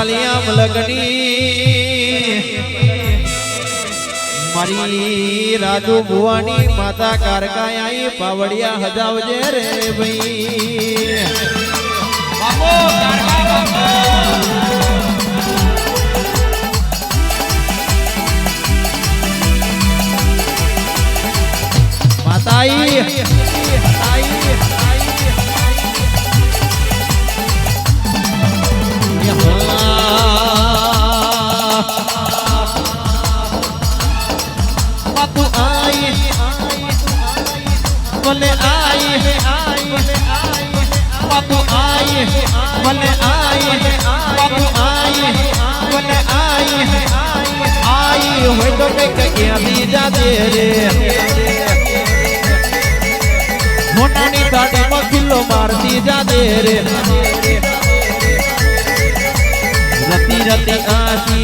ચાલિયા મલગની મારી રાજુ ભુવાની માતા કારકાઈ પાવડિયા હજાવજે રે ભાઈ બાપો કારકા બાપો માતાઈ बोले आई बाबू आई बोले आई बाबू आई बोले आई हो तो क्या दी जाते रे मोटानी ताटे में किलो मारती जाते रे रती रती आसी